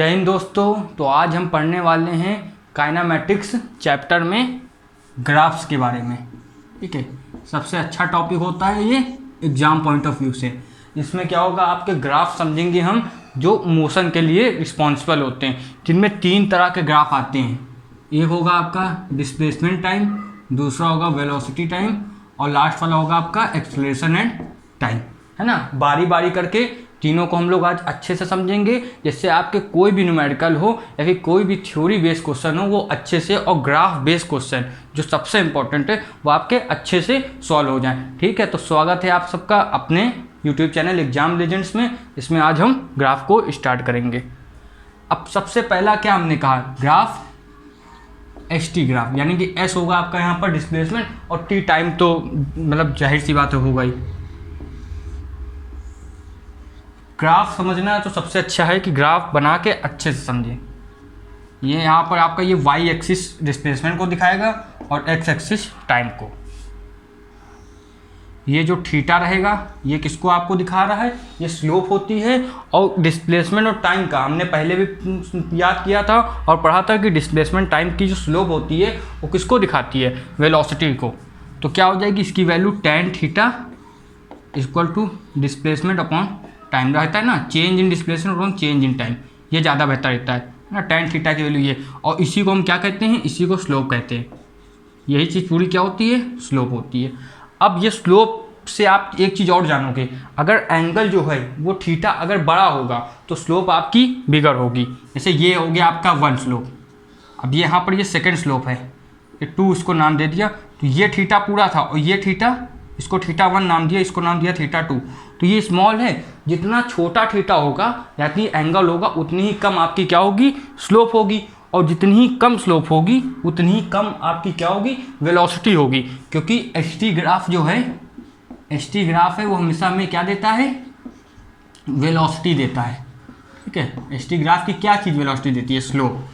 जय हिंद दोस्तों। तो आज हम पढ़ने वाले हैं काइनामेटिक्स चैप्टर में ग्राफ्स के बारे में। ठीक है, सबसे अच्छा टॉपिक होता है ये एग्जाम पॉइंट ऑफ व्यू से। इसमें क्या होगा, आपके ग्राफ समझेंगे हम जो मोशन के लिए रिस्पॉन्सिबल होते हैं, जिनमें 3 तरह के ग्राफ आते हैं। एक होगा आपका डिस्प्लेसमेंट टाइम, दूसरा होगा वेलोसिटी टाइम और लास्ट वाला होगा आपका एक्सेलरेशन एंड टाइम, है ना। बारी बारी करके तीनों को हम लोग आज अच्छे से समझेंगे, जिससे आपके कोई भी न्यूमेरिकल हो या फिर कोई भी थ्योरी बेस्ड क्वेश्चन हो वो अच्छे से, और ग्राफ बेस्ड क्वेश्चन जो सबसे इंपॉर्टेंट है वो आपके अच्छे से सॉल्व हो जाएं। ठीक है, तो स्वागत है आप सबका अपने यूट्यूब चैनल एग्जाम लेजेंड्स में। इसमें आज हम ग्राफ को स्टार्ट करेंगे। अब सबसे पहला क्या हमने कहा, ग्राफ एस टी ग्राफ, यानी कि एस होगा आपका यहाँ पर डिस्प्लेसमेंट और टी टाइम, तो मतलब जाहिर सी बात होगा ही। ग्राफ समझना है तो सबसे अच्छा है कि ग्राफ बना के अच्छे से समझें। ये यहाँ पर आपका ये वाई एक्सिस डिस्प्लेसमेंट को दिखाएगा और एक्स एक्सिस टाइम को। ये जो थीटा रहेगा ये किसको आपको दिखा रहा है, ये स्लोप होती है। और डिस्प्लेसमेंट और टाइम का हमने पहले भी याद किया था और पढ़ा था कि डिस्प्लेसमेंट टाइम की जो स्लोप होती है वो किसको दिखाती है, वेलोसिटी को। तो क्या हो जाएगी, इसकी value tan theta equal to displacement upon time रहता है ना, change in displacement upon change in time, ये ज़्यादा बेहतर रहता है ना। tan थीटा की वैल्यू ये, और इसी को हम क्या कहते हैं, इसी को स्लोप कहते हैं। यही चीज़ पूरी क्या होती है, स्लोप होती है। अब ये स्लोप से आप एक चीज़ और जानोगे, अगर एंगल जो है वो थीटा अगर बड़ा होगा तो स्लोप आपकी बिगर होगी। जैसे ये हो गया आपका 1 स्लोप, अब ये यहाँ पर ये सेकेंड स्लोप है, ये 2 इसको नाम दे दिया। तो ये थीटा पूरा था और ये थीटा, इसको थीटा 1 नाम दिया, इसको नाम दिया थीटा 2। तो ये स्मॉल है, जितना छोटा थीटा होगा यानी एंगल होगा उतनी ही कम आपकी क्या होगी, स्लोप होगी। और जितनी ही कम स्लोप होगी उतनी ही कम आपकी क्या होगी, वेलोसिटी होगी। क्योंकि एस टी ग्राफ जो है, एस टी ग्राफ है वो हमेशा हमें क्या देता है, वेलोसिटी देता है। ठीक है, एस टी ग्राफ की क्या चीज़ वेलोसिटी देती है, स्लोप।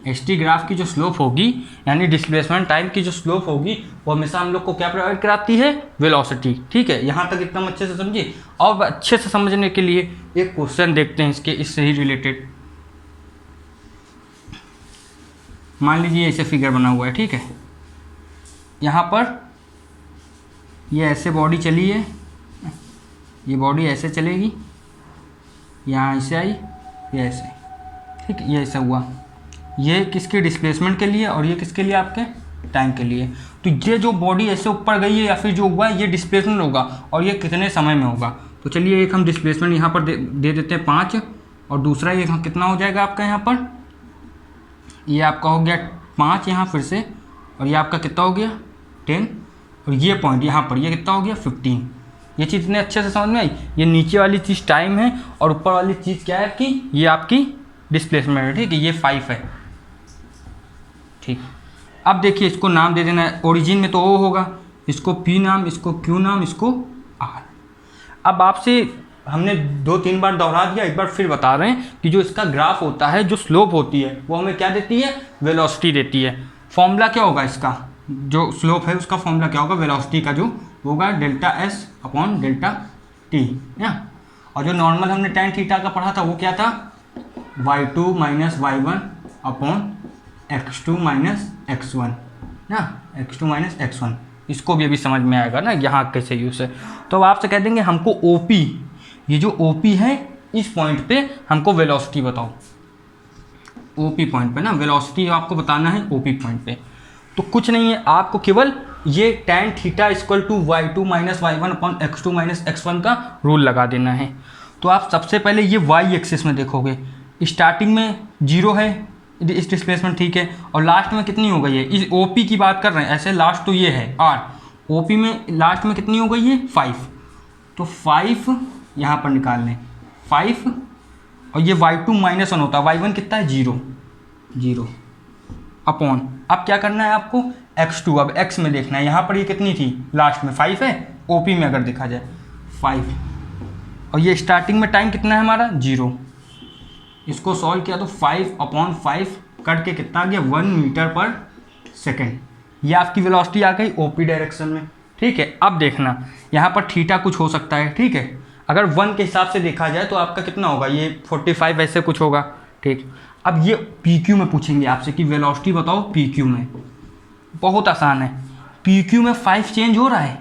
एस टी ग्राफ की जो स्लोप होगी यानी डिस्प्लेसमेंट टाइम की जो स्लोप होगी वो हमेशा हम लोग को क्या प्रोवाइड कराती है, वेलोसिटी। ठीक है, यहाँ तक एकदम अच्छे से समझिए। और अच्छे से समझने के लिए एक क्वेश्चन देखते हैं इससे ही रिलेटेड। मान लीजिए ऐसे फिगर बना हुआ है, ठीक है। यहाँ पर ये ऐसे बॉडी चली है, ये बॉडी ऐसे चलेगी, यहाँ ऐसे आई, ये ऐसे, ठीक है, ये ऐसा हुआ। ये किसके डिस्प्लेसमेंट के लिए और ये किसके लिए, आपके टाइम के लिए। तो ये जो बॉडी ऐसे ऊपर गई है या फिर जो हुआ है ये डिस्प्लेसमेंट होगा, और ये कितने समय में होगा। तो चलिए एक हम डिस्प्लेसमेंट यहाँ पर दे देते हैं 5, और दूसरा ये कितना हो जाएगा आपका, यहाँ पर ये आपका हो गया 5 यहाँ फिर से, और ये आपका कितना हो गया 10, और ये पॉइंट यहाँ पर ये कितना हो गया 15। ये चीज़ इतने अच्छे से समझ में आई। ये नीचे वाली चीज़ टाइम है और ऊपर वाली चीज़ क्या है आपकी, ये आपकी डिस्प्लेसमेंट है। ठीक है, ये 5 है। ठीक, अब देखिए इसको नाम दे देना है, ओरिजिन में तो ओ होगा, इसको पी नाम, इसको क्यू नाम, इसको आर। अब आपसे हमने 2-3 बार दोहरा दिया, एक बार फिर बता रहे हैं कि जो इसका ग्राफ होता है, जो स्लोप होती है वो हमें क्या देती है, वेलोसिटी देती है। फॉर्मूला क्या होगा इसका, जो स्लोप है उसका फॉर्मूला क्या होगा, वेलोसिटी का जो होगा delta S upon delta T ना। और जो नॉर्मल हमने tan थीटा का पढ़ा था वो क्या था, y2 minus y1 upon x2 minus x1 ना, x2 माइनस x1। इसको भी अभी समझ में आएगा ना यहाँ कैसे यूज़ है। तो अब आपसे कह देंगे हमको OP, ये जो OP है इस पॉइंट पे हमको वेलोसिटी बताओ। OP पॉइंट पे ना वेलोसिटी आपको बताना है OP पॉइंट पे। तो कुछ नहीं है, आपको केवल ये tan theta equal to y2 minus y1 upon x2 minus x1 का रूल लगा देना है। तो आप सबसे पहले ये y एक्सिस में देखोगे, स्टार्टिंग में 0 है इस डिस्प्लेसमेंट, ठीक है, और लास्ट में कितनी हो गई है, इस OP की बात कर रहे हैं, ऐसे लास्ट तो ये है R, OP में लास्ट में कितनी हो गई है 5। तो 5 यहाँ पर निकाल लें 5, और ये y2 माइनस 1 होता है, y1 कितना है 0 अपॉन, अब क्या करना है आपको x2, अब x में देखना है, यहाँ पर ये कितनी थी, लास्ट में 5 है, OP में अगर देखा जाए 5, और ये स्टार्टिंग में टाइम कितना है हमारा 0। इसको सॉल्व किया तो 5/5 कट के कितना आ गया, 1 मीटर पर सेकेंड। ये आपकी वेलोसिटी आ गई OP डायरेक्शन में। ठीक है, अब देखना यहाँ पर थीटा कुछ हो सकता है। ठीक है, अगर 1 के हिसाब से देखा जाए तो आपका कितना होगा, ये 45 ऐसे कुछ होगा। ठीक, अब ये पी क्यू में पूछेंगे आपसे कि वेलोसिटी बताओ पी क्यू में। बहुत आसान है, पी क्यू में 5 चेंज हो रहा है,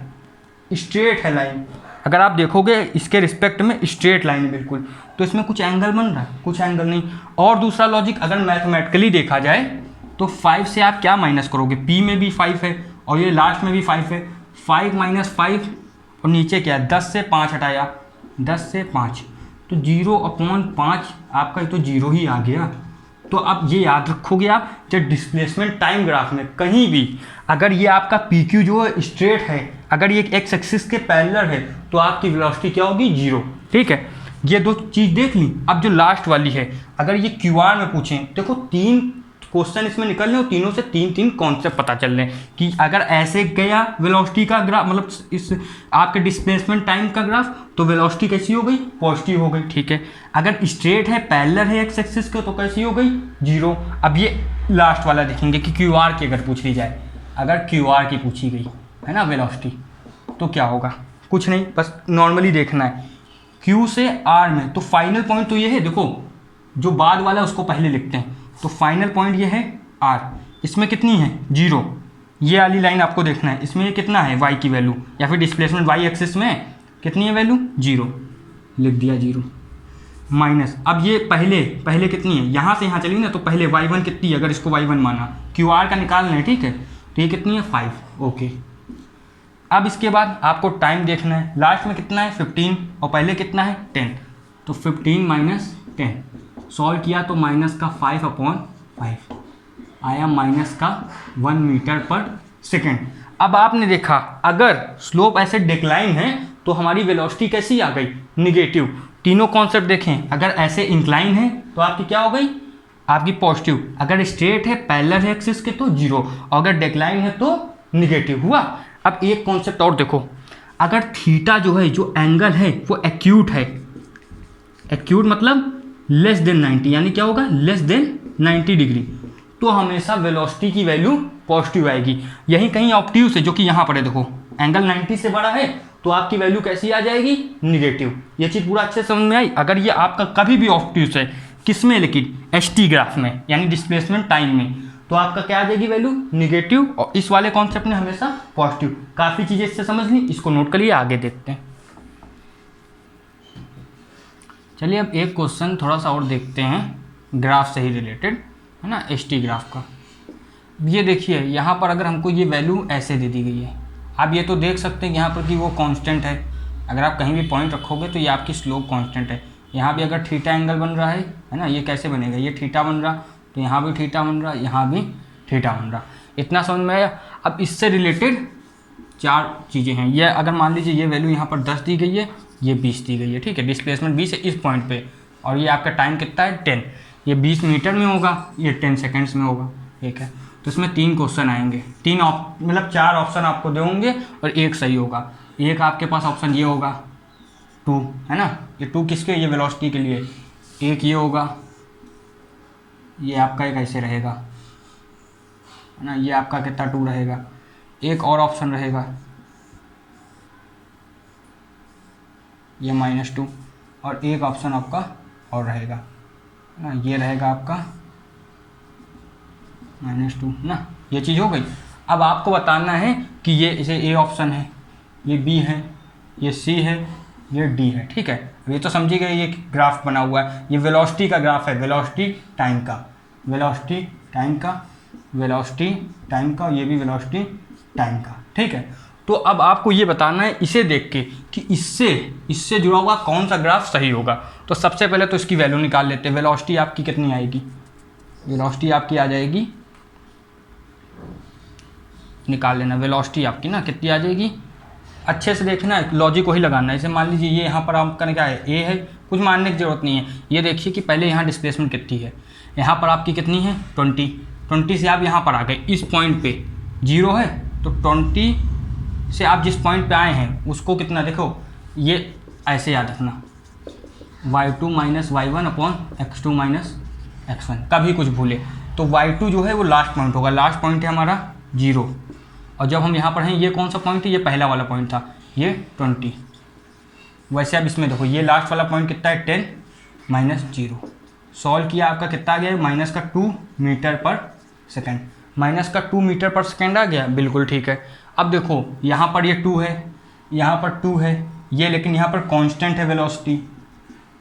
स्ट्रेट है लाइन, अगर आप देखोगे इसके रिस्पेक्ट में स्ट्रेट लाइन है बिल्कुल, तो इसमें कुछ एंगल बन रहा है, कुछ एंगल नहीं। और दूसरा लॉजिक अगर मैथमेटिकली देखा जाए तो 5 से आप क्या माइनस करोगे, पी में भी 5 है और ये लास्ट में भी 5 है, 5 - 5 और नीचे क्या है 10 से 5 हटाया, 10 से 5 तो 0/5 आपका ये तो 0 ही आ गया। तो अब ये याद रखोगे आप, जब डिस्प्लेसमेंट टाइम ग्राफ में कहीं भी अगर ये आपका पी क्यू जो है स्ट्रेट है, अगर ये एक्स एक्सिस के पैरेलल है तो आपकी वेलोसिटी क्या होगी 0। ठीक है, ये दो चीज़ देख ली। अब जो लास्ट वाली है, अगर ये क्यू आर में पूछें, देखो 3 क्वेश्चन इसमें निकल रहे और तीनों से 3 कॉन्सेप्ट पता चल रहे हैं कि अगर ऐसे गया वेलोसिटी का ग्राफ, मतलब इस आपके डिस्प्लेसमेंट टाइम का ग्राफ, तो वेलोसिटी कैसी हो गई, पॉजिटिव हो गई। ठीक है, अगर स्ट्रेट है पैरेलल है एक्स एक्सिस के तो कैसी हो गई 0। अब ये लास्ट वाला देखेंगे कि क्यू आर की अगर पूछ ली जाए, अगर क्यू आर की पूछी गई है ना वेलोसिटी, तो क्या होगा, कुछ नहीं, बस नॉर्मली देखना है क्यू से आर में। तो फाइनल पॉइंट तो ये है, देखो जो बाद वाला उसको पहले लिखते हैं, तो फाइनल पॉइंट ये है आर, इसमें कितनी है 0, ये वाली लाइन आपको देखना है, इसमें ये कितना है y की वैल्यू, या फिर डिस्प्लेसमेंट y एक्सिस में कितनी है वैल्यू 0, लिख दिया 0 माइनस। अब ये पहले कितनी है, यहाँ से यहाँ चली ना, तो पहले y1 कितनी है, अगर इसको y1 माना, क्यू आर का निकालना है। ठीक है, तो ये कितनी है 5। ओके, अब इसके बाद आपको टाइम देखना है, लास्ट में कितना है 15 और पहले कितना है 10, तो 15 - 10 सॉल्व किया तो माइनस का 5/5 आया, माइनस का 1 मीटर पर सेकेंड। अब आपने देखा अगर स्लोप ऐसे डिक्लाइन है तो हमारी वेलोसिटी कैसी आ गई, निगेटिव। तीनों कॉन्सेप्ट देखें, अगर ऐसे इंक्लाइन है तो आपकी क्या हो गई, आपकी पॉजिटिव। अगर स्ट्रेट है पैरेलल है एक्सिस के तो 0, और अगर डिक्लाइन है तो निगेटिव हुआ। अब एक कॉन्सेप्ट और देखो, अगर थीटा जो है, जो एंगल है वो एक्यूट है, एक्यूट मतलब लेस देन 90, यानी क्या होगा लेस देन 90 डिग्री, तो हमेशा वेलोसिटी की वैल्यू पॉजिटिव आएगी। यही कहीं ऑब्ट्यूज है, जो कि यहाँ पर है, देखो एंगल 90 से बड़ा है तो आपकी वैल्यू कैसी आ जाएगी, निगेटिव। ये चीज़ पूरा अच्छे समझ में आई। अगर ये आपका कभी भी ऑब्ट्यूज है, किस में, लेकिन एसटी ग्राफ में, यानी डिस्प्लेसमेंट टाइम में, तो आपका क्या आ जाएगी वैल्यू निगेटिव, और इस वाले कॉन्सेप्ट में हमेशा पॉजिटिव। काफ़ी चीज़ें इससे समझ ली, इसको नोट करिए, आगे देखते हैं। चलिए अब एक क्वेश्चन थोड़ा सा और देखते हैं ग्राफ से ही रिलेटेड, है ना, एसटी ग्राफ का। ये देखिए यहाँ पर अगर हमको ये वैल्यू ऐसे दे दी गई है, आप ये तो देख सकते हैं यहाँ पर कि वो कांस्टेंट है, अगर आप कहीं भी पॉइंट रखोगे तो ये आपकी स्लोप कांस्टेंट है। यहाँ भी अगर थीटा एंगल बन रहा है ना, ये कैसे बनेगा, ये थीटा बन रहा, तो यहाँ भी थीटा बन रहा, यहाँ भी थीटा बन रहा। इतना समझ में आया। अब इससे रिलेटेड 4 चीज़ें हैं। ये अगर मान लीजिए ये वैल्यू यहाँ पर 10 दी गई है, ये 20 दी गई है, ठीक है, डिस्प्लेसमेंट 20 है इस पॉइंट पे, और ये आपका टाइम कितना है 10, ये 20 मीटर में होगा, ये 10 सेकेंड्स में होगा। ठीक है, तो इसमें 3 क्वेश्चन आएंगे, 3 मतलब 4 ऑप्शन आपको देंगे और एक सही होगा। एक आपके पास ऑप्शन ये होगा 2, है ना, ये 2 किसके, ये वेलोसिटी के लिए। एक ये होगा, ये आपका एक ऐसे रहेगा, है ना, ये आपका कितना 2 रहेगा। एक और ऑप्शन रहेगा ये -2, और एक ऑप्शन आपका और रहेगा ना, ये रहेगा आपका -2 ना। ये चीज़ हो गई। अब आपको बताना है कि ये इसे ए ऑप्शन है, ये बी है, ये सी है, ये डी है। ठीक है, ये तो समझी गए, ये ग्राफ बना हुआ है, ये वेलोसिटी का ग्राफ है, वेलोसिटी टाइम का, वेलोसिटी टाइम का, वेलोसिटी टाइम का, ये भी वेलोसिटी टाइम का। ठीक है, तो अब आपको ये बताना है इसे देख के कि इससे जुड़ा हुआ कौन सा ग्राफ सही होगा। तो सबसे पहले तो इसकी वैल्यू निकाल लेते हैं। वेलोसिटी आपकी कितनी आएगी, वेलोसिटी आपकी आ जाएगी, निकाल लेना वेलोसिटी आपकी ना कितनी आ जाएगी। अच्छे से देखना है, लॉजिक वही लगाना है। जैसे मान लीजिए ये यहाँ पर आपका क्या है, ए है, कुछ मानने की ज़रूरत नहीं है। ये देखिए कि पहले यहाँ डिस्प्लेसमेंट कितनी है, यहाँ पर आपकी कितनी है 20 से आप यहाँ पर आ गए, इस पॉइंट पे 0 है, तो 20 से आप जिस पॉइंट पे आए हैं उसको कितना, देखो ये ऐसे याद रखना, y2 - y1 upon x2 - x1, कभी कुछ भूले तो y2 जो है वो लास्ट पॉइंट होगा। लास्ट पॉइंट है हमारा 0, और जब हम यहाँ पर हैं ये कौन सा पॉइंट है, ये पहला वाला पॉइंट था, ये 20। वैसे अब इसमें देखो ये लास्ट वाला पॉइंट कितना है 10 - 0, सॉल्व किया, आपका कितना आ गया, -2 मीटर पर सेकेंड। -2 मीटर पर सेकेंड आ गया, बिल्कुल ठीक है। अब देखो यहाँ पर ये 2 है, यहाँ पर 2 है, ये लेकिन यहाँ पर कांस्टेंट है वेलोसिटी,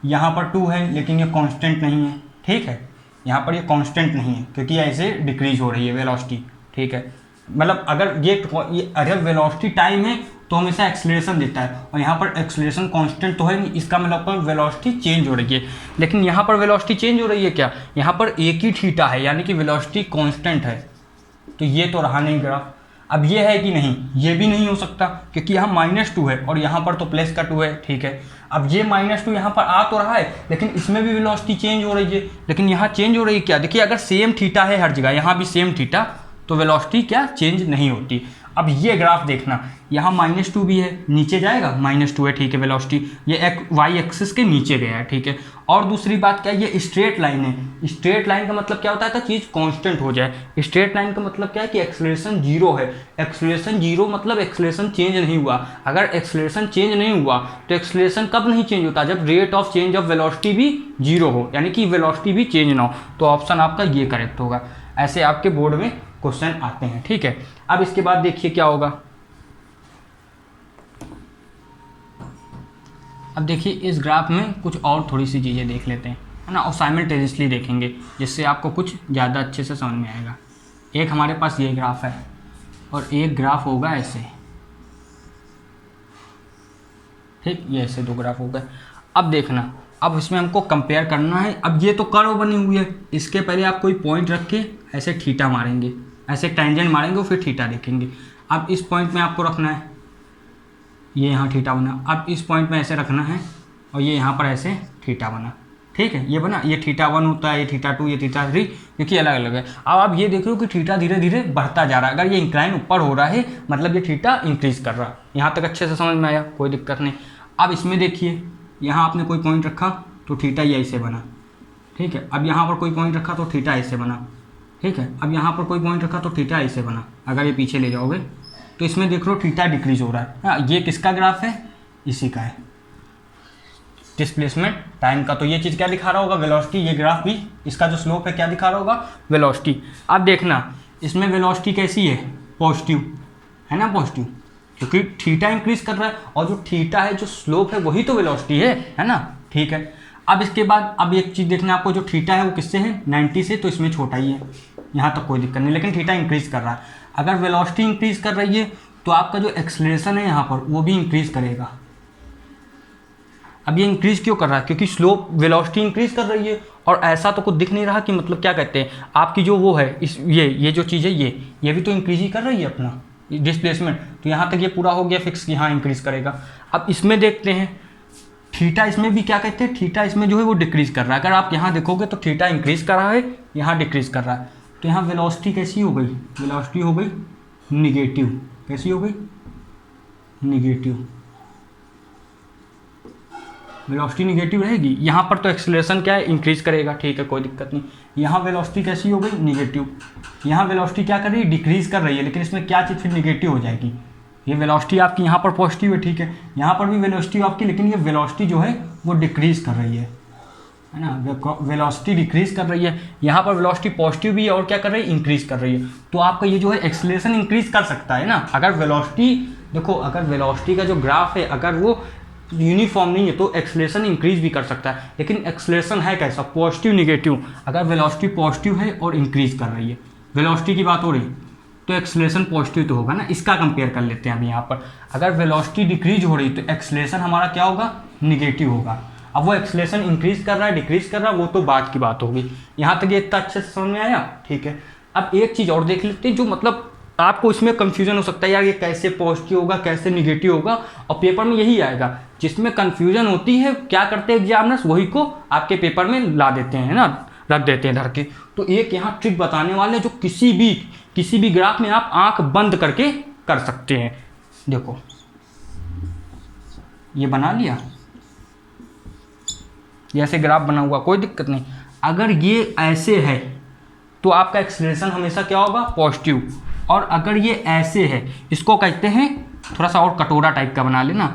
यहाँ पर 2 है लेकिन ये कांस्टेंट नहीं है, ठीक है। यहाँ पर ये कांस्टेंट नहीं है क्योंकि ऐसे डिक्रीज हो रही है वेलोसिटी, ठीक है। मतलब अगर ये अगर वेलोसिटी टाइम है तो हमेशा एक्सेलरेशन देता है, और यहाँ पर एक्सेलरेशन कांस्टेंट तो है नहीं, इसका मतलब वेलोसिटी चेंज हो रही है। लेकिन यहाँ पर वेलोसिटी चेंज हो रही है क्या, यहाँ पर एक ही थीटा है, यानी कि वेलोसिटी कांस्टेंट है, तो ये तो रहा नहीं ग्राफ। अब ये है कि नहीं, ये भी नहीं हो सकता क्योंकि यहाँ -2 है और यहाँ पर तो +2 है, ठीक है। अब ये -2 यहाँ पर आ तो रहा है लेकिन इसमें भी वेलोसिटी चेंज हो रही है, लेकिन यहाँ चेंज हो रही है क्या, देखिए अगर सेम थीटा है हर जगह, यहाँ भी सेम थीटा, तो वेलोसिटी क्या चेंज नहीं होती। अब ये ग्राफ देखना, यहाँ -2 भी है, नीचे जाएगा, -2 है, ठीक है, वेलोसिटी ये वाई एक्सिस के नीचे गया है, ठीक है। और दूसरी बात क्या है, ये स्ट्रेट लाइन है। स्ट्रेट लाइन का मतलब क्या होता है, चीज़ कांस्टेंट हो जाए। स्ट्रेट लाइन का मतलब क्या है कि एक्सेलरेशन 0 है। एक्सेलरेशन 0 मतलब एक्सेलरेशन चेंज नहीं हुआ। अगर एक्सेलरेशन चेंज नहीं हुआ तो एक्सेलरेशन कब नहीं चेंज होता, जब rate of change of velocity भी 0 हो, यानी कि वेलोसिटी भी चेंज ना हो। तो ऑप्शन आपका ये करेक्ट होगा। ऐसे आपके बोर्ड में क्वेश्चन आते हैं, ठीक है। अब इसके बाद देखिए क्या होगा। अब देखिए इस ग्राफ में कुछ और थोड़ी सी चीज़ें देख लेते हैं, है ना, और साइमल्टेनियसली देखेंगे जिससे आपको कुछ ज़्यादा अच्छे से समझ में आएगा। एक हमारे पास ये ग्राफ है और एक ग्राफ होगा ऐसे, ठीक, ये ऐसे 2 ग्राफ हो गए। अब देखना, अब इसमें हमको कंपेयर करना है। अब ये तो कर्व बनी हुई है, इसके पहले आप कोई पॉइंट रख के ऐसे थीटा मारेंगे, ऐसे टेंजेंट मारेंगे और फिर थीटा देखेंगे। अब इस पॉइंट में आपको रखना है, ये यहाँ थीटा बना। अब इस पॉइंट में ऐसे रखना है और ये यहाँ पर ऐसे थीटा बना, ठीक है, ये बना। ये θ1 होता है, ये θ2, ये θ3, देखिए अलग अलग है। अब आप ये देख रहे हो कि थीटा धीरे धीरे बढ़ता जा रहा है। अगर ये इंक्लाइन ऊपर हो रहा है मतलब ये थीटा इंक्रीज कर रहा है। यहाँ तक अच्छे से समझ में आया, कोई दिक्कत नहीं। अब इसमें देखिए, यहाँ आपने कोई पॉइंट रखा तो थीटा ये ऐसे बना, ठीक है। अब यहाँ पर कोई पॉइंट रखा तो थीटा ऐसे बना, ठीक है। अब यहाँ पर कोई पॉइंट रखा तो थीटा ऐसे बना। अगर ये पीछे ले जाओगे तो इसमें देख लो थीटा डिक्रीज हो रहा है। हाँ, ये किसका ग्राफ है, इसी का है, डिस्प्लेसमेंट टाइम का। तो ये चीज़ क्या दिखा रहा होगा, वेलोसिटी। ये ग्राफ भी, इसका जो स्लोप है क्या दिखा रहा होगा, वेलोसिटी। अब देखना इसमें वेलोसिटी कैसी है, पॉजिटिव है ना, पॉजिटिव, क्योंकि थीटा इंक्रीज कर रहा है और जो थीटा है, जो स्लोप है, वही तो वेलोसिटी है ना, ठीक है। अब इसके बाद अब एक चीज़ देखना आपको, जो थीटा है वो किससे है, 90 से, तो इसमें छोटा ही है, यहाँ तक कोई दिक्कत नहीं। लेकिन थीटा इंक्रीज कर रहा है। अगर वेलोसिटी इंक्रीज कर रही है तो आपका जो एक्सेलरेशन है यहाँ पर वो भी इंक्रीज करेगा। अब ये इंक्रीज क्यों कर रहा है, क्योंकि स्लोप वेलोसिटी इंक्रीज कर रही है। और ऐसा तो कुछ दिख नहीं रहा कि मतलब क्या कहते हैं आपकी जो वो है इस ये जो चीज़ है ये भी तो इंक्रीज ही कर रही है अपना डिस्प्लेसमेंट। तो यहाँ तक ये पूरा हो गया फिक्स, यहाँ इंक्रीज करेगा। अब इसमें देखते हैं थीटा, इसमें भी क्या कहते हैं, थीटा इसमें जो है वो डिक्रीज कर रहा है। अगर आप यहाँ देखोगे तो थीटा इंक्रीज कर रहा है, यहाँ डिक्रीज कर रहा है। तो यहाँ वेलोसिटी कैसी हो गई, वेलोसिटी हो गई निगेटिव। कैसी हो गई, निगेटिव। वेलोसिटी निगेटिव रहेगी। यहाँ पर तो एक्सेलरेशन क्या है, इंक्रीज करेगा, ठीक है, कोई दिक्कत नहीं। यहाँ वेलोसिटी कैसी हो गई, निगेटिव। यहाँ वेलोसिटी क्या कर रही है, डिक्रीज कर रही है, लेकिन इसमें क्या चीज़ फिर निगेटिव हो जाएगी। ये वेलोसिटी आपकी यहाँ पर पॉजिटिव है, ठीक है, यहाँ पर भी वेलोसिटी आपकी, लेकिन ये वेलोसिटी जो है वो डिक्रीज कर रही है ना, वेलोसिटी डिक्रीज कर रही है। यहाँ पर वेलोसिटी पॉजिटिव भी है और क्या कर रही है, इंक्रीज कर रही है। तो आपका ये जो है एक्सेलरेशन इंक्रीज कर सकता है ना, अगर वेलोसिटी, देखो अगर वेलोसिटी का जो ग्राफ है अगर वो यूनिफॉर्म नहीं है तो एक्सेलरेशन इंक्रीज भी कर सकता है। लेकिन एक्सेलरेशन है कैसा, पॉजिटिव निगेटिव। अगर वेलोसिटी पॉजिटिव है और इंक्रीज कर रही है, वेलोसिटी की बात हो रही तो एक्सेलरेशन पॉजिटिव तो होगा ना। इसका कंपेयर कर लेते हैं अभी यहाँ पर, अगर वेलोसिटी डिक्रीज हो रही तो एक्सेलरेशन हमारा क्या होगा, निगेटिव होगा। अब वो एक्सेलरेशन इंक्रीज कर रहा है, डिक्रीज कर रहा है, वो तो बात की बात होगी। यहाँ तक ये इतना अच्छे से समझ में आया, ठीक है। अब एक चीज़ और देख लेते हैं जो मतलब आपको इसमें कंफ्यूजन हो सकता है, यार ये कैसे पॉजिटिव होगा, कैसे निगेटिव होगा, और पेपर में यही आएगा। जिसमें कंफ्यूजन होती है क्या करते हैं एग्जामिनर्स, वही को आपके पेपर में ला देते हैं ना, रख देते हैं धर के। तो एक यहाँ ट्रिक बताने वाले जो किसी भी ग्राफ में आप आंख बंद करके कर सकते हैं। देखो ये बना लिया, ये ऐसे ग्राफ बना हुआ, कोई दिक्कत नहीं। अगर ये ऐसे है तो आपका एक्सेलरेशन हमेशा क्या होगा, पॉजिटिव। और अगर ये ऐसे है, इसको कहते हैं थोड़ा सा और कटोरा टाइप का बना लेना।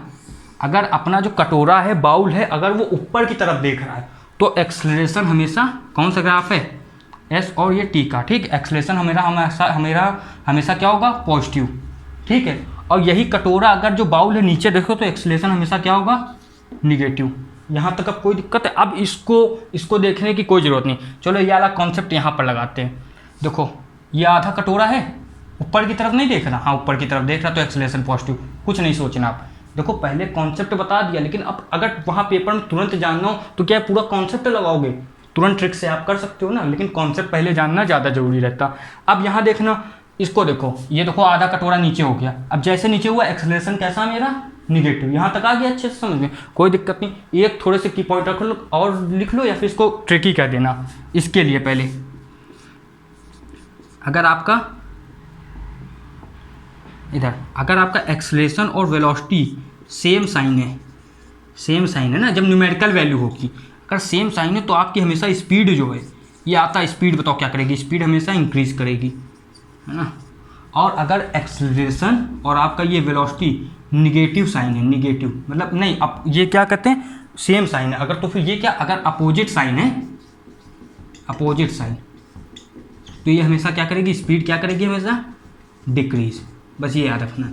अगर अपना जो कटोरा है, बाउल है, अगर वो ऊपर की तरफ देख रहा है तो एक्सेलरेशन हमेशा कौन सा ग्राफ है, एस और ये टी का, ठीक। एक्सेलरेशन हमेशा क्या होगा, पॉजिटिव, ठीक है। और यही कटोरा अगर जो बाउल है नीचे देखो तो एक्सेलरेशन हमेशा क्या होगा, निगेटिव। यहाँ तक अब कोई दिक्कत है? अब इसको देखने की कोई ज़रूरत नहीं। चलो ये वाला कॉन्सेप्ट यहाँ पर लगाते हैं। देखो ये आधा कटोरा है, ऊपर की तरफ नहीं देख रहा, हाँ ऊपर की तरफ देख रहा, तो एक्सेलरेशन पॉजिटिव, कुछ नहीं सोचना आप। देखो पहले कॉन्सेप्ट बता दिया, लेकिन अब अगर वहाँ पेपर में तुरंत जानना हो तो क्या पूरा कॉन्सेप्ट लगाओगे, तुरंत ट्रिक से आप कर सकते हो ना, लेकिन कॉन्सेप्ट पहले जानना ज़्यादा जरूरी रहता। अब यहाँ देखना, इसको देखो, ये देखो आधा कटोरा नीचे हो गया। अब जैसे नीचे हुआ एक्सेलरेशन कैसा मेरा, निगेटिव। यहाँ तक आ गया अच्छे से समझ में, कोई दिक्कत नहीं। एक थोड़े से की पॉइंट रख लो और लिख लो, या फिर इसको ट्रिकी कर देना। इसके लिए पहले अगर आपका एक्सेलरेशन और वेलोसिटी सेम साइन है ना, जब न्यूमेरिकल वैल्यू होगी, अगर सेम साइन है तो आपकी हमेशा स्पीड जो है, ये आता है स्पीड, बताओ क्या करेगी, स्पीड हमेशा इंक्रीज करेगी, है ना। और अगर एक्सेलरेशन और आपका ये वेलोसिटी निगेटिव साइन है, निगेटिव मतलब नहीं, अब ये क्या कहते हैं, सेम साइन है अगर, तो फिर ये क्या, अगर अपोजिट साइन है, अपोजिट साइन, तो ये हमेशा क्या करेगी, स्पीड क्या करेगी, हमेशा डिक्रीज। बस ये याद रखना,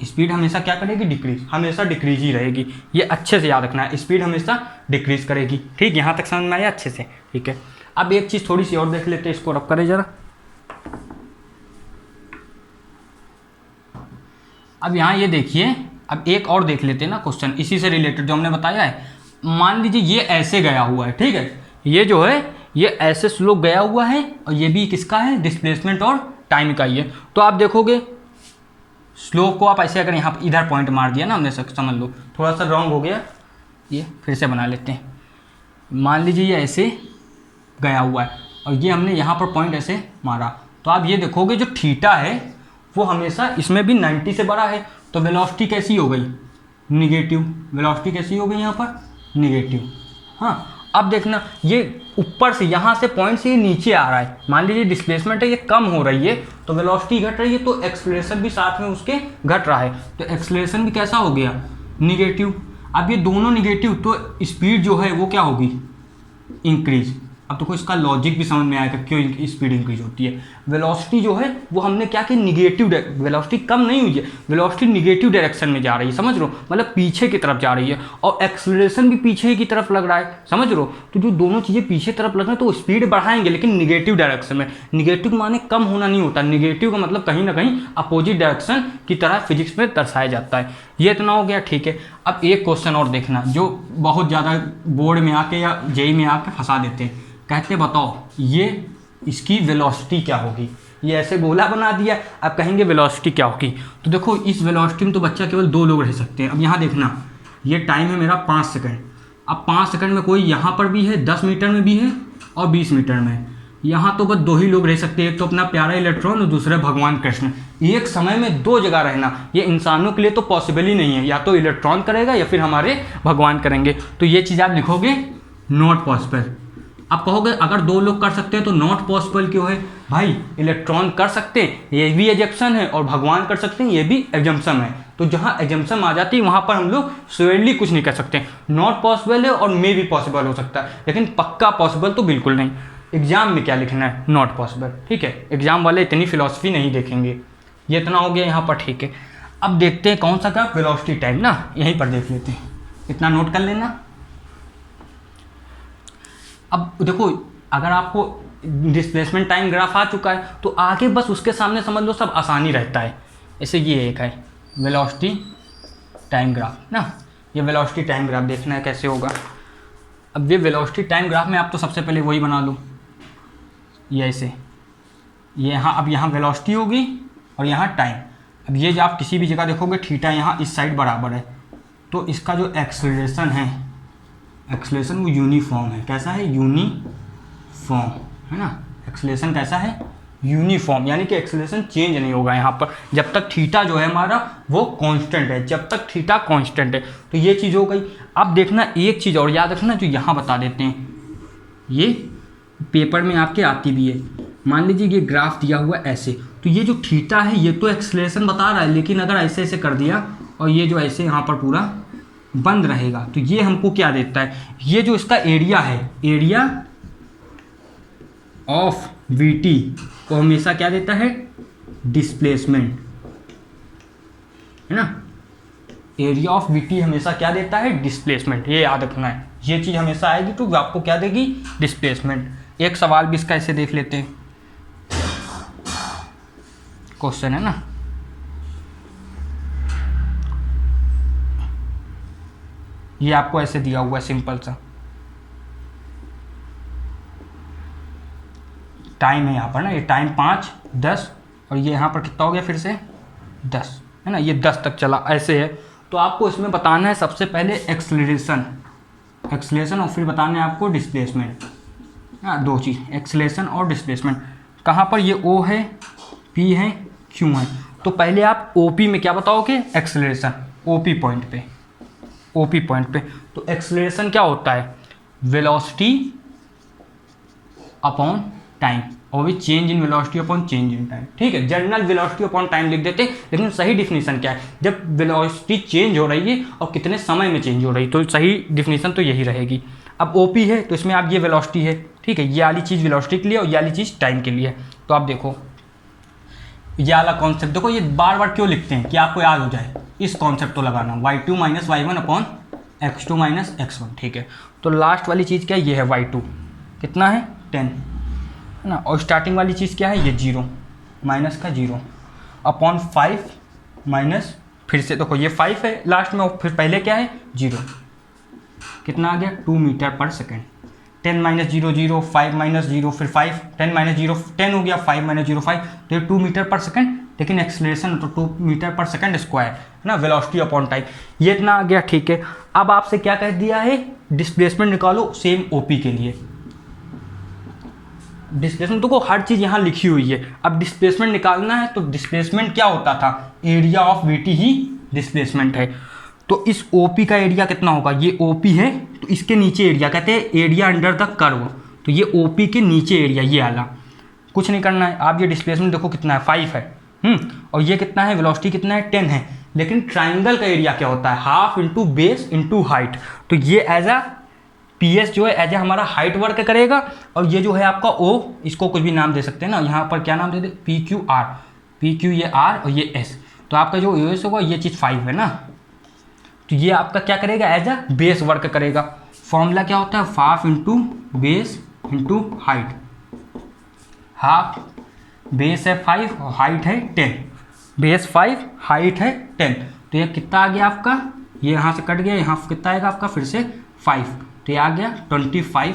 स्पीड हमेशा क्या करेगी, डिक्रीज, हमेशा डिक्रीज ही रहेगी। ये अच्छे से याद रखना है, स्पीड हमेशा डिक्रीज करेगी, ठीक। यहाँ तक समझ में आया अच्छे से, ठीक है। अब एक चीज़ थोड़ी सी और देख लेते हैं, इसको रब करें जरा। अब यहाँ ये देखिए, अब एक और देख लेते हैं ना क्वेश्चन इसी से रिलेटेड जो हमने बताया है। मान लीजिए ये ऐसे गया हुआ है, ठीक है, ये जो है ये ऐसे स्लोप गया हुआ है, और ये भी किसका है, डिस्प्लेसमेंट और टाइम का ही है। तो आप देखोगे स्लोप को आप ऐसे, अगर यहाँ इधर पॉइंट मार दिया ना हमने, समझ लो थोड़ा सा रॉन्ग हो गया, ये फिर से बना लेते हैं। मान लीजिए ये ऐसे गया हुआ है और ये हमने यहाँ पर पॉइंट ऐसे मारा, तो आप ये देखोगे जो थीटा है वो हमेशा इसमें भी 90 से बड़ा है, तो वेलोसिटी कैसी हो गई, निगेटिव। वेलोसिटी कैसी हो गई यहाँ पर, निगेटिव। हाँ अब देखना, ये ऊपर से यहाँ से पॉइंट से ये नीचे आ रहा है, मान लीजिए डिस्प्लेसमेंट है ये कम हो रही है, तो वेलोसिटी घट रही है, तो एक्सेलरेशन भी साथ में उसके घट रहा है, तो एक्सेलरेशन भी कैसा हो गया, निगेटिव। अब ये दोनों निगेटिव, तो स्पीड जो है वो क्या होगी, इंक्रीज। अब तो कोई इसका लॉजिक भी समझ में आएगा क्यों स्पीड इंक्रीज होती है। वेलोसिटी जो है वो हमने क्या कि निगेटिव, वेलोसिटी कम नहीं हुई है, वेलोसिटी निगेटिव डायरेक्शन में जा रही है, समझ लो, मतलब पीछे की तरफ जा रही है, और एक्सेलरेशन भी पीछे की तरफ लग रहा है, समझ लो। तो जो दोनों चीज़ें पीछे तरफ लग रही हैं तो स्पीड बढ़ाएंगे, लेकिन निगेटिव डायरेक्शन में। निगेटिव माने कम होना नहीं होता, निगेटिव का मतलब कहीं ना कहीं अपोजिट डायरेक्शन की तरह फिजिक्स में दर्शाया जाता है। ये इतना हो गया, ठीक है। अब एक क्वेश्चन और देखना जो बहुत ज़्यादा बोर्ड में आके या जेई में आके फंसा देते हैं, कहते बताओ ये इसकी वेलोसिटी क्या होगी। ये ऐसे गोला बना दिया, अब कहेंगे वेलोसिटी क्या होगी। तो देखो इस वेलोसिटी में तो बच्चा केवल 2 लोग रह सकते हैं। अब यहाँ देखना, ये टाइम है मेरा 5 सेकंड। अब 5 सेकंड में कोई यहाँ पर भी है, 10 मीटर में भी है और 20 मीटर में। यहाँ तो बस 2 ही लोग रह सकते हैं, एक तो अपना प्यारा इलेक्ट्रॉन और दूसरा भगवान कृष्ण। एक समय में 2 जगह रहना ये इंसानों के लिए तो पॉसिबल ही नहीं है, या तो इलेक्ट्रॉन करेगा या फिर हमारे भगवान करेंगे। तो ये चीज़ आप लिखोगे नॉट पॉसिबल। आप कहोगे अगर 2 लोग कर सकते हैं तो नॉट पॉसिबल क्यों है भाई, इलेक्ट्रॉन कर सकते हैं, ये भी एजम्पशन है, और भगवान कर सकते हैं, ये भी एजम्पशन है। तो जहाँ एजम्पशन आ जाती है वहाँ पर हम लोग श्योरली कुछ नहीं कर सकते। नॉट पॉसिबल है और मे भी पॉसिबल हो सकता है, लेकिन पक्का पॉसिबल तो बिल्कुल नहीं। एग्जाम में क्या लिखना है, नॉट पॉसिबल, ठीक है। एग्जाम वाले इतनी फिलॉसफी नहीं देखेंगे। ये इतना हो गया यहाँ पर, ठीक है। अब देखते हैं कौन सा का वेलोसिटी टाइम ना, यहीं पर देख लेते हैं, इतना नोट कर लेना। अब देखो अगर आपको डिस्प्लेसमेंट टाइम ग्राफ आ चुका है तो आगे बस उसके सामने समझ लो सब आसानी रहता है। ऐसे ये एक है वेलोसिटी टाइम ग्राफ ना, ये वेलोसिटी टाइम ग्राफ देखना है कैसे होगा। अब ये वेलोसिटी टाइम ग्राफ में आप तो सबसे पहले वही बना लो, ये ऐसे, ये यहाँ, अब यहाँ वेलोसिटी होगी और यहाँ टाइम। अब ये जो आप किसी भी जगह देखोगे थीटा यहाँ इस साइड बराबर है, तो इसका जो एक्सेलरेशन है, एक्सेलरेशन वो यूनिफॉर्म है। कैसा है, यूनिफॉर्म है ना। एक्सेलरेशन कैसा है, यूनिफॉर्म, यानी कि एक्सेलरेशन चेंज नहीं होगा यहाँ पर जब तक थीटा जो है हमारा वो कांस्टेंट है, जब तक थीटा कांस्टेंट है। तो ये चीज़ हो गई। अब देखना एक चीज़ और याद रखना जो यहाँ बता देते हैं, ये पेपर में आपके आती भी है। मान लीजिए ये ग्राफ दिया हुआ है ऐसे, तो ये जो थीटा है ये तो एक्सेलरेशन बता रहा है, लेकिन अगर ऐसे ऐसे कर दिया और ये जो ऐसे यहाँ पर पूरा बंद रहेगा। तो ये हमको क्या देता है, ये जो इसका एरिया है, एरिया ऑफ वीटी को हमेशा क्या देता है, डिस्प्लेसमेंट, है ना। एरिया ऑफ वीटी हमेशा क्या देता है, डिस्प्लेसमेंट। ये याद रखना है, ये चीज़ हमेशा आएगी तो आपको क्या देगी, डिस्प्लेसमेंट। एक सवाल भी इसका ऐसे देख लेते हैं, क्वेश्चन है ना। ये आपको ऐसे दिया हुआ है सिंपल सा, टाइम है यहाँ पर ना, ये टाइम 5, 10 और ये यहाँ पर कितना हो गया फिर से 10, है ना, ये 10 तक चला, ऐसे है। तो आपको इसमें बताना है सबसे पहले एक्सेलरेशन और फिर बताना है आपको डिस्प्लेसमेंट। हाँ, दो चीज़, एक्सेलरेशन और डिस्प्लेसमेंट। कहाँ पर, ये ओ है, पी है, क्यू है। तो पहले आप ओपी में क्या बताओगे, एक्सेलरेशन, ओपी पॉइंट पे। तो एक्सेलरेशन क्या होता है, वेलोसिटी अपॉन टाइम, और भी change in velocity upon change in time. ठीक है, जनरल वेलोसिटी अपॉन टाइम लिख देते, लेकिन सही डिफिनीशन क्या है, जब वेलोसिटी चेंज हो रही है और कितने समय में चेंज हो रही है, तो सही डिफिनीशन तो यही रहेगी। अब ओपी है तो इसमें आप ये वेलोसिटी है, ठीक है, ये वाली चीज़ वेलोसिटी के लिए और ये वाली चीज़ टाइम के लिए। तो आप देखो ये वाला कॉन्सेप्ट देखो, ये बार बार क्यों लिखते हैं कि आपको याद हो जाए, इस कॉन्सेप्ट को लगाना, y2 minus y1 upon x2 minus x1। ठीक है, तो लास्ट वाली चीज़ क्या है, ये है y2 कितना है 10, है ना, और स्टार्टिंग वाली चीज़ क्या है, ये 0 माइनस का 0 अपॉन 5 माइनस, फिर से देखो ये 5 है लास्ट में और फिर पहले क्या है 0, कितना आ गया 2 मीटर पर सेकेंड। 10 माइनस 0 0, 5 माइनस 0 फिर 5, 10 माइनस 0 10 हो गया, 5 माइनस 0 5, तो ये 2 मीटर पर सेकेंड, लेकिन एक्सेलरेशन तो 2 मीटर पर सेकेंड स्क्वायर, है ना, वेलोसिटी अपॉन टाइम, ये इतना आ गया। ठीक है, अब आपसे क्या कह दिया है, डिस्प्लेसमेंट निकालो सेम ओपी के लिए। डिस्प्लेसमेंट तो हर चीज़ यहाँ लिखी हुई है, अब डिस्प्लेसमेंट निकालना है तो डिस्प्लेसमेंट क्या होता था, area of VT he displacement है। तो इस ओपी का एरिया कितना होगा, ये ओपी है तो इसके नीचे एरिया, कहते हैं एरिया अंडर द कर्व, तो ये ओपी के नीचे एरिया, ये आला, कुछ नहीं करना है। आप ये डिस्प्लेसमेंट देखो कितना है 5 है, और ये कितना है, वेलोसिटी कितना है 10 है, लेकिन ट्राइंगल का एरिया क्या होता है, half into base into height. तो ये एज अ PS जो है एज ए हमारा हाइट वर्क करेगा, और ये जो है आपका O, इसको कुछ भी नाम दे सकते हैं ना, यहाँ पर क्या नाम दे दे, PQ ये R और ये S। तो आपका जो US होगा ये चीज़ 5 है ना, तो ये आपका क्या करेगा, एज अ बेस वर्क करेगा। फॉर्मूला क्या होता है, half into base into height, half base है 5 और हाइट है 10, बेस 5 हाइट है 10, तो ये कितना आ गया आपका, ये यहाँ से कट गया, यहाँ कितना आएगा आपका फिर से 5, तो ये आ गया 25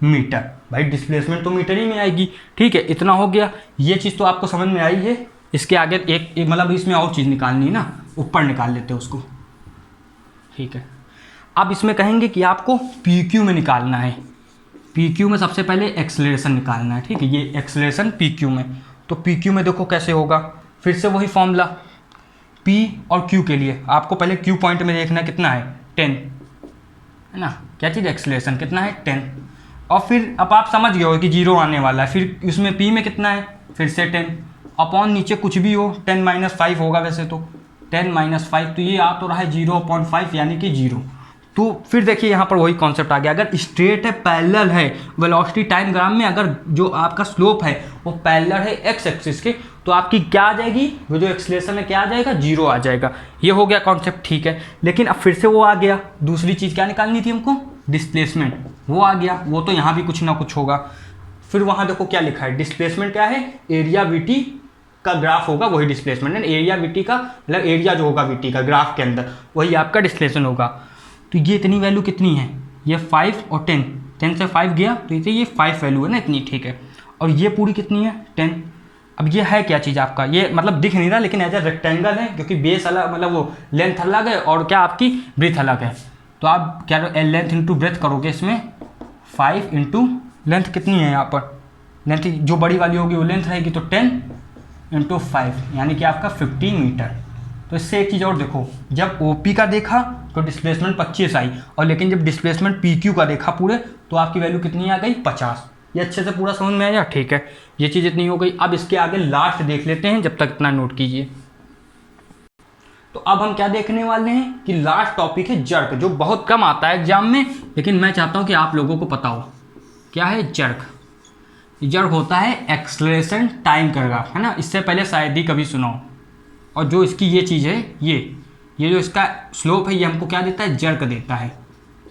मीटर। भाई डिस्प्लेसमेंट तो मीटर ही में आएगी। ठीक है, इतना हो गया, ये चीज़ तो आपको समझ में आई है। इसके आगे एक मतलब इसमें और चीज़ निकालनी है ना, ऊपर निकाल लेते हैं उसको। ठीक है, अब इसमें कहेंगे कि आपको PQ में निकालना है, PQ में सबसे पहले एक्सेलरेशन निकालना है। ठीक है, ये एक्सेलरेशन PQ में, तो PQ में देखो कैसे होगा, फिर से वही फॉर्मूला, P और Q के लिए आपको पहले Q पॉइंट में देखना कितना है 10, है ना, क्या चीज़ एक्सेलरेशन कितना है 10, और फिर अब आप समझ गए हो कि 0 आने वाला है, फिर उसमें P में कितना है फिर से 10 अपॉन नीचे कुछ भी हो, 10 माइनस 5 होगा वैसे तो, 10 माइनस 5, तो ये आ तो रहा है 0/5 यानी कि 0। तो फिर देखिए यहाँ पर वही कॉन्सेप्ट आ गया, अगर स्ट्रेट है, पैरेलल है, वेलोसिटी टाइम ग्राम में अगर जो आपका स्लोप है वो पैरेलल है एक्स एक्सिस के, तो आपकी क्या आ जाएगी, वो जो एक्सेलरेशन है क्या आ जाएगा, 0 आ जाएगा। ये हो गया कॉन्सेप्ट। ठीक है, लेकिन अब फिर से वो आ गया, दूसरी चीज़ क्या निकालनी थी हमको, डिस्प्लेसमेंट, वो आ गया, वो तो यहाँ भी कुछ ना कुछ होगा। फिर वहाँ देखो क्या लिखा है, डिस्प्लेसमेंट क्या है, एरिया वीटी का ग्राफ होगा वही डिस्प्लेसमेंट है, एरिया वीटी का मतलब एरिया जो होगा वीटी का ग्राफ के अंदर वही आपका डिस्प्लेसमेंट होगा। तो ये इतनी वैल्यू कितनी है, ये 5 और 10, 10 से 5 गया तो ये 5 वैल्यू है ना इतनी। ठीक है, और ये पूरी कितनी है 10। अब ये है क्या चीज़ आपका, ये मतलब दिख नहीं रहा लेकिन एज ए रेक्टेंगल है, क्योंकि बेस अलग मतलब वो लेंथ अलग है और क्या आपकी ब्रेथ अलग है। तो आप क्या लेंथ इंटू ब्रेथ करोगे इसमें, 5 इंटू लेंथ कितनी है यहाँ पर, लेंथ जो बड़ी वाली होगी वो लेंथ रहेगी, तो 10 इंटू 5 यानी कि आपका 15 मीटर। तो इससे एक चीज़ और देखो, जब OP का देखा तो डिस्प्लेसमेंट 25 आई, और लेकिन जब डिस्प्लेसमेंट PQ का देखा पूरे तो आपकी वैल्यू कितनी आ गई 50। ये अच्छे से पूरा समझ में आया। ठीक है, ये चीज़ इतनी हो गई। अब इसके आगे लास्ट देख लेते हैं, जब तक इतना नोट कीजिए। तो अब हम क्या देखने वाले हैं कि लास्ट टॉपिक है जर्क, जो बहुत कम आता है एग्जाम में, लेकिन मैं चाहता हूं कि आप लोगों को पता हो क्या है जर्क। जर्क होता है एक्सलेशन टाइम का ग्राफ, है ना, इससे पहले शायद ही कभी सुना हो। और जो इसकी ये चीज़ है, ये जो इसका स्लोप है, ये हमको क्या देता है, जर्क देता है।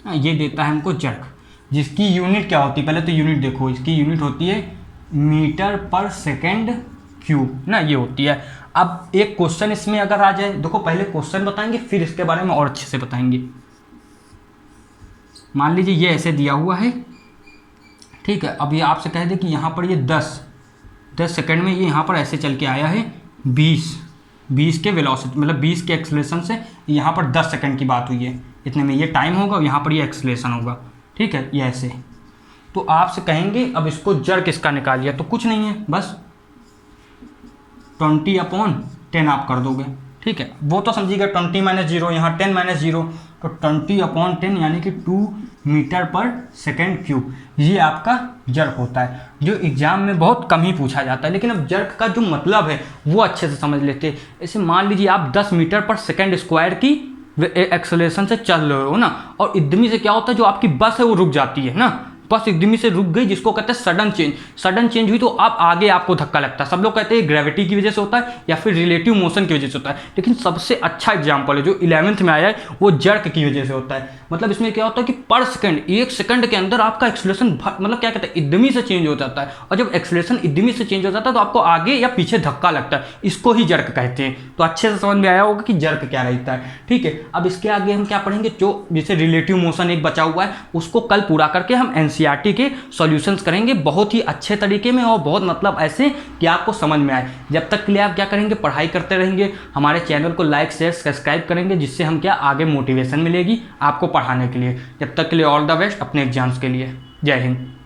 ये देता है हमको जर्क, जिसकी यूनिट क्या होती है, पहले तो यूनिट देखो, इसकी यूनिट होती है मीटर पर सेकेंड क्यूब ना, ये होती है। अब एक क्वेश्चन इसमें अगर आ जाए, देखो पहले क्वेश्चन बताएंगे फिर इसके बारे में और अच्छे से बताएंगे। मान लीजिए ये ऐसे दिया हुआ है, ठीक है। अब ये आपसे कह दे कि यहाँ पर ये 10 सेकंड में ये यहाँ पर ऐसे चल के आया है 20 के वेलोसिटी, मतलब 20 के एक्सलेशन से यहाँ पर 10 सेकंड की बात हुई है, इतने में ये टाइम होगा, यहाँ पर ये एक्सलेशन होगा, ठीक है, ये ऐसे। तो आपसे कहेंगे अब इसको जर्क इसका निकालिए, तो कुछ नहीं है, बस 20/10 आप कर दोगे, ठीक है। वो तो समझिएगा 20 - 0, यहाँ 10 - 0, तो 20/10 यानी कि 2 मीटर पर सेकेंड क्यूब, ये आपका जर्क होता है, जो एग्जाम में बहुत कम ही पूछा जाता है। लेकिन अब जर्क का जो मतलब है वो अच्छे से समझ लेते हैं। ऐसे मान लीजिए आप 10 मीटर पर सेकेंड स्क्वायर की एक्सेलरेशन से चल रहे हो ना, और एकदमी से क्या होता है, जो आपकी बस है वो रुक जाती है ना, बस एकदमी से रुक गई, जिसको कहते हैं सडन चेंज। सडन चेंज हुई तो अब आगे आपको धक्का लगता है। सब लोग कहते हैं ग्रेविटी की वजह से होता है या फिर रिलेटिव मोशन की वजह से होता है, लेकिन सबसे अच्छा एग्जांपल है जो 11th में आया है, वो जर्क की वजह से होता है। मतलब इसमें क्या होता है कि पर सेकंड, 1 सेकंड के अंदर आपका एक्सेलरेशन मतलब क्या कहते हैं, एकदमी से चेंज हो जाता है, और जब एक्सेलरेशन एकदमी से चेंज हो जाता है तो आपको आगे या पीछे धक्का लगता है, इसको ही जर्क कहते हैं। तो अच्छे से समझ में आया होगा कि जर्क क्या रहता है, ठीक है। अब इसके आगे हम क्या पढ़ेंगे, जो जैसे रिलेटिव मोशन एक बचा हुआ है, उसको कल पूरा करके हम एनसीईआरटी के सॉल्यूशंस करेंगे बहुत ही अच्छे तरीके में, और बहुत मतलब ऐसे कि आपको समझ में आए। जब तक के लिए आप क्या करेंगे, पढ़ाई करते रहेंगे, हमारे चैनल को लाइक शेयर सब्सक्राइब करेंगे, जिससे हम क्या आगे मोटिवेशन मिलेगी आपको पढ़ाने के लिए। जब तक के लिए ऑल द बेस्ट अपने एग्जाम्स के लिए। जय हिंद।